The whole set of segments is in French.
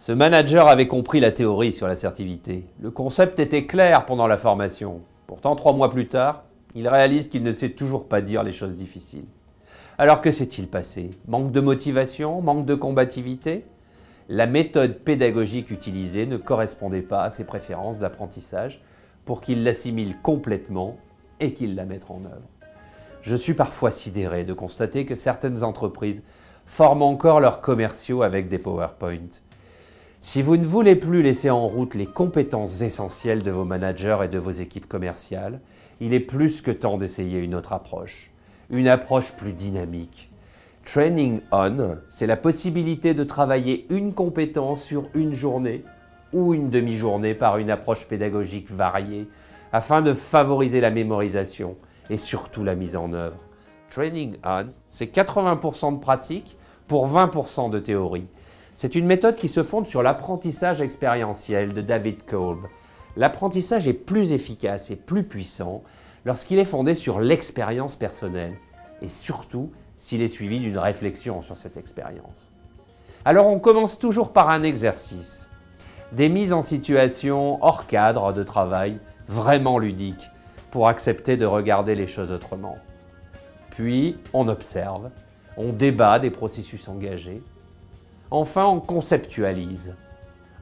Ce manager avait compris la théorie sur l'assertivité. Le concept était clair pendant la formation. Pourtant, 3 mois plus tard, il réalise qu'il ne sait toujours pas dire les choses difficiles. Alors que s'est-il passé? Manque de motivation? Manque de combativité? La méthode pédagogique utilisée ne correspondait pas à ses préférences d'apprentissage pour qu'il l'assimile complètement et qu'il la mette en œuvre. Je suis parfois sidéré de constater que certaines entreprises forment encore leurs commerciaux avec des PowerPoint. Si vous ne voulez plus laisser en route les compétences essentielles de vos managers et de vos équipes commerciales, il est plus que temps d'essayer une autre approche. Une approche plus dynamique. Training on, c'est la possibilité de travailler une compétence sur une journée ou une demi-journée par une approche pédagogique variée afin de favoriser la mémorisation et surtout la mise en œuvre. Training on, c'est 80% de pratique pour 20% de théorie. C'est une méthode qui se fonde sur l'apprentissage expérientiel de David Kolb. L'apprentissage est plus efficace et plus puissant lorsqu'il est fondé sur l'expérience personnelle et surtout s'il est suivi d'une réflexion sur cette expérience. Alors on commence toujours par un exercice, des mises en situation hors cadre de travail vraiment ludiques pour accepter de regarder les choses autrement. Puis on observe, on débat des processus engagés. Enfin, on conceptualise.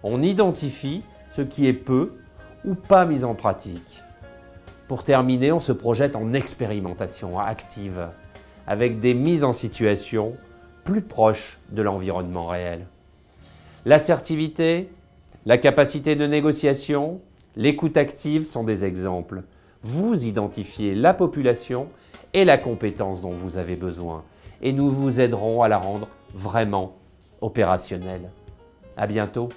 On identifie ce qui est peu ou pas mis en pratique. Pour terminer, on se projette en expérimentation active, avec des mises en situation plus proches de l'environnement réel. L'assertivité, la capacité de négociation, l'écoute active sont des exemples. Vous identifiez la population et la compétence dont vous avez besoin, et nous vous aiderons à la rendre vraiment opérationnelle. À bientôt.